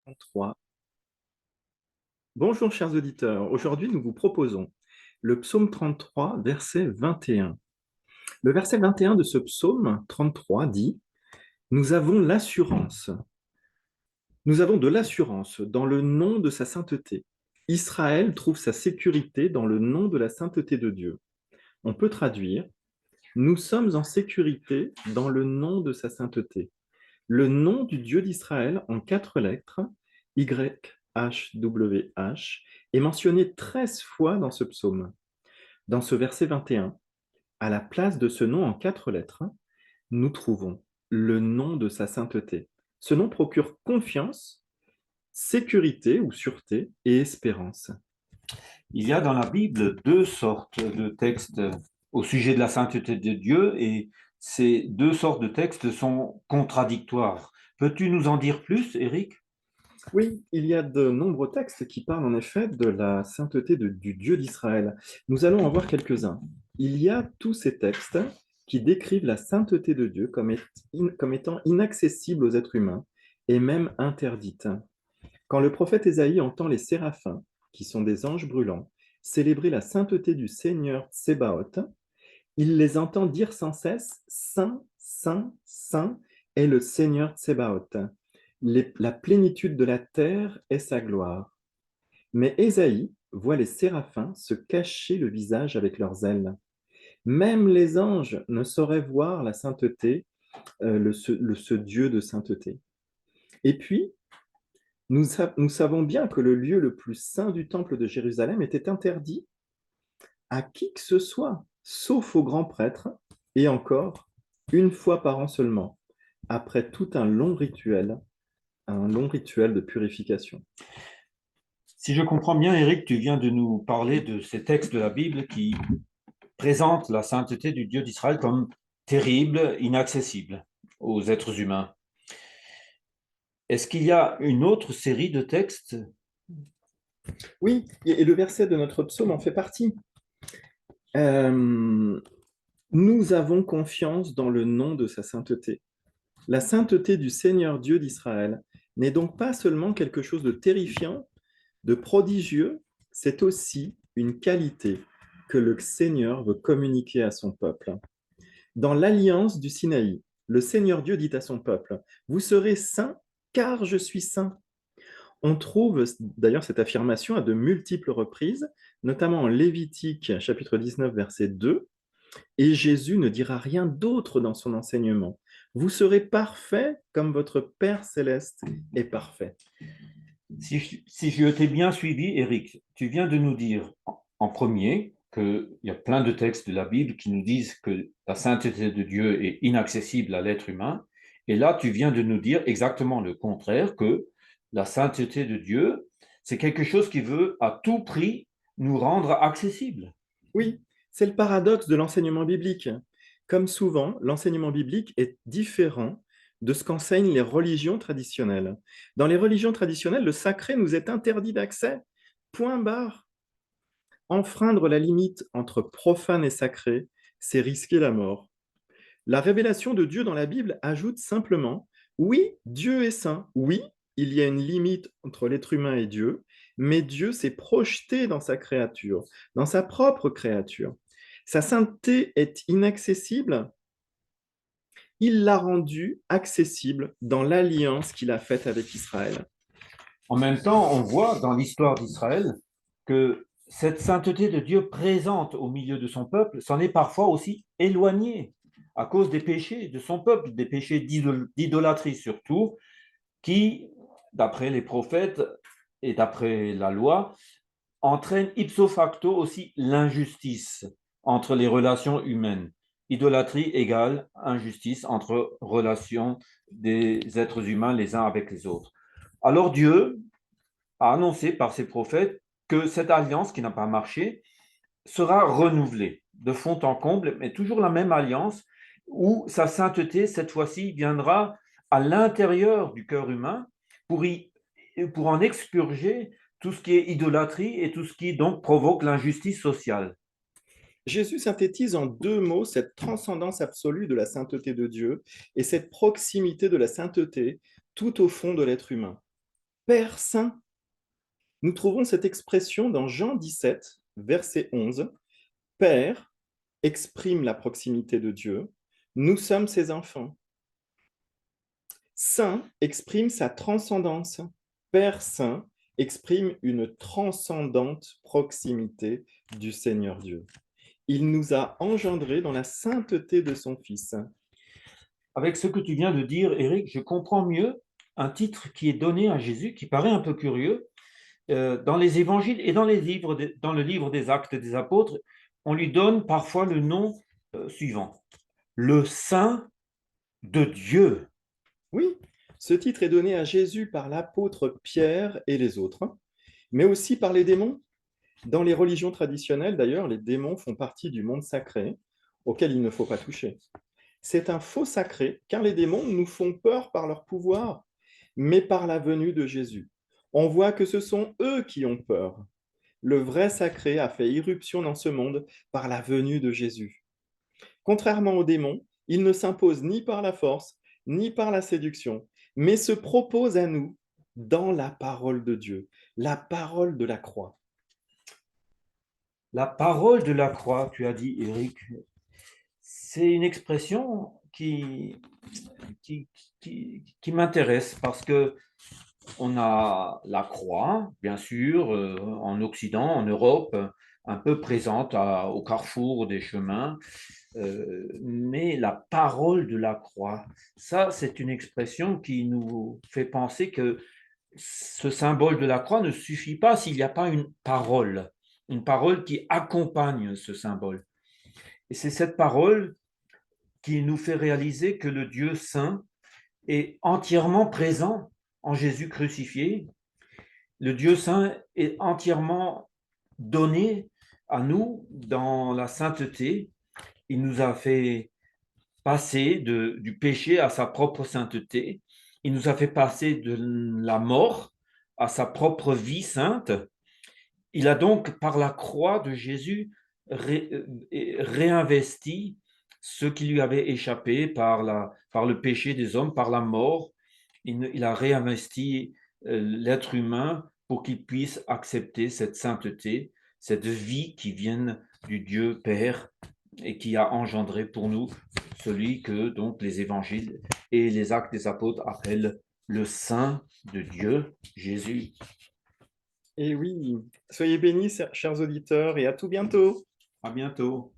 33. Bonjour chers auditeurs, aujourd'hui nous vous proposons le psaume 33, verset 21. Le verset 21 de ce psaume 33 dit: Nous avons l'assurance, nous avons de l'assurance dans le nom de sa sainteté. Israël trouve sa sécurité dans le nom de la sainteté de Dieu. On peut traduire: Nous sommes en sécurité dans le nom de sa sainteté. Le nom du Dieu d'Israël en 4 lettres, YHWH, est mentionné 13 fois dans ce psaume. Dans ce verset 21, à la place de ce nom en 4 lettres, nous trouvons le nom de sa sainteté. Ce nom procure confiance, sécurité ou sûreté et espérance. Il y a dans la Bible deux sortes de textes au sujet de la sainteté de Dieu et ces deux sortes de textes sont contradictoires. Peux-tu nous en dire plus, Eric? Oui, il y a de nombreux textes qui parlent en effet de la sainteté du Dieu d'Israël. Nous allons en voir quelques-uns. Il y a tous ces textes qui décrivent la sainteté de Dieu comme étant inaccessible aux êtres humains et même interdite. Quand le prophète Ésaïe entend les séraphins, qui sont des anges brûlants, célébrer la sainteté du Seigneur Tsébaoth, il les entend dire sans cesse: Saint, Saint, Saint est le Seigneur Tsébaoth. La plénitude de la terre est sa gloire. Mais Ésaïe voit les séraphins se cacher le visage avec leurs ailes. Même les anges ne sauraient voir la sainteté, ce Dieu de sainteté. Et puis, nous savons bien que le lieu le plus saint du temple de Jérusalem était interdit à qui que ce soit, sauf aux grands prêtres, et encore une fois par an seulement, après tout un long rituel de purification. Si je comprends bien, Eric, tu viens de nous parler de ces textes de la Bible qui présentent la sainteté du Dieu d'Israël comme terrible, inaccessible aux êtres humains. Est-ce qu'il y a une autre série de textes? Oui, et le verset de notre psaume en fait partie. Euh, nous avons confiance dans le nom de sa sainteté. La sainteté du Seigneur Dieu d'Israël n'est donc pas seulement quelque chose de terrifiant, de prodigieux, c'est aussi une qualité que le Seigneur veut communiquer à son peuple. Dans l'alliance du Sinaï, le Seigneur Dieu dit à son peuple: Vous serez saints car je suis saint. On trouve d'ailleurs cette affirmation à de multiples reprises, notamment en Lévitique chapitre 19 verset 2, et Jésus ne dira rien d'autre dans son enseignement. Vous serez parfaits comme votre Père céleste est parfait. Si je t'ai bien suivi, Eric, tu viens de nous dire en premier qu'il y a plein de textes de la Bible qui nous disent que la sainteté de Dieu est inaccessible à l'être humain. Et là, tu viens de nous dire exactement le contraire, que la sainteté de Dieu, c'est quelque chose qui veut à tout prix nous rendre accessible. Oui, c'est le paradoxe de l'enseignement biblique. Comme souvent, l'enseignement biblique est différent de ce qu'enseignent les religions traditionnelles. Dans les religions traditionnelles, le sacré nous est interdit d'accès. Point barre. Enfreindre la limite entre profane et sacré, c'est risquer la mort. La révélation de Dieu dans la Bible ajoute simplement: oui, Dieu est saint, oui, il y a une limite entre l'être humain et Dieu, mais Dieu s'est projeté dans sa créature, dans sa propre créature. Sa sainteté est inaccessible, il l'a rendue accessible dans l'alliance qu'il a faite avec Israël. En même temps, on voit dans l'histoire d'Israël que cette sainteté de Dieu présente au milieu de son peuple s'en est parfois aussi éloignée à cause des péchés de son peuple, des péchés d'idolâtrie surtout, qui, d'après les prophètes et d'après la loi, entraînent ipso facto aussi l'injustice entre les relations humaines. Idolâtrie égale injustice entre relations des êtres humains les uns avec les autres. Alors Dieu a annoncé par ses prophètes que cette alliance qui n'a pas marché sera renouvelée de fond en comble, mais toujours la même alliance où sa sainteté, cette fois-ci, viendra à l'intérieur du cœur humain pour en expurger tout ce qui est idolâtrie et tout ce qui donc provoque l'injustice sociale. Jésus synthétise en 2 mots cette transcendance absolue de la sainteté de Dieu et cette proximité de la sainteté tout au fond de l'être humain. Père saint. Nous trouvons cette expression dans Jean 17, verset 11. Père exprime la proximité de Dieu. Nous sommes ses enfants. Saint exprime sa transcendance. Père Saint exprime une transcendante proximité du Seigneur Dieu. Il nous a engendrés dans la sainteté de son Fils. Avec ce que tu viens de dire, Éric, je comprends mieux un titre qui est donné à Jésus, qui paraît un peu curieux. Dans les évangiles et dans dans le livre des Actes des Apôtres, on lui donne parfois le nom suivant, le Saint de Dieu. Oui, ce titre est donné à Jésus par l'apôtre Pierre et les autres, mais aussi par les démons. Dans les religions traditionnelles, d'ailleurs, les démons font partie du monde sacré auquel il ne faut pas toucher. C'est un faux sacré, car les démons nous font peur par leur pouvoir, mais par la venue de Jésus. On voit que ce sont eux qui ont peur. Le vrai sacré a fait irruption dans ce monde par la venue de Jésus. Contrairement aux démons, il ne s'impose ni par la force, ni par la séduction, mais se propose à nous dans la parole de Dieu, la parole de la croix. La parole de la croix, tu as dit, Éric, c'est une expression qui, qui m'intéresse parce que on a la croix, bien sûr, en Occident, en Europe, un peu présente au carrefour des chemins, mais la parole de la croix, ça, c'est une expression qui nous fait penser que ce symbole de la croix ne suffit pas s'il n'y a pas une parole qui accompagne ce symbole. Et c'est cette parole qui nous fait réaliser que le Dieu saint est entièrement présent en Jésus crucifié. Le Dieu saint est entièrement donné à nous dans la sainteté. Il nous a fait passer du péché à sa propre sainteté. Il nous a fait passer de la mort à sa propre vie sainte. Il a donc, par la croix de Jésus, réinvesti ce qui lui avait échappé par le péché des hommes, par la mort. Il a réinvesti l'être humain pour qu'il puisse accepter cette sainteté, cette vie qui vient du Dieu Père et qui a engendré pour nous celui que donc les évangiles et les actes des apôtres appellent le Saint de Dieu, Jésus. Et oui, soyez bénis, chers auditeurs, et à tout bientôt. À bientôt.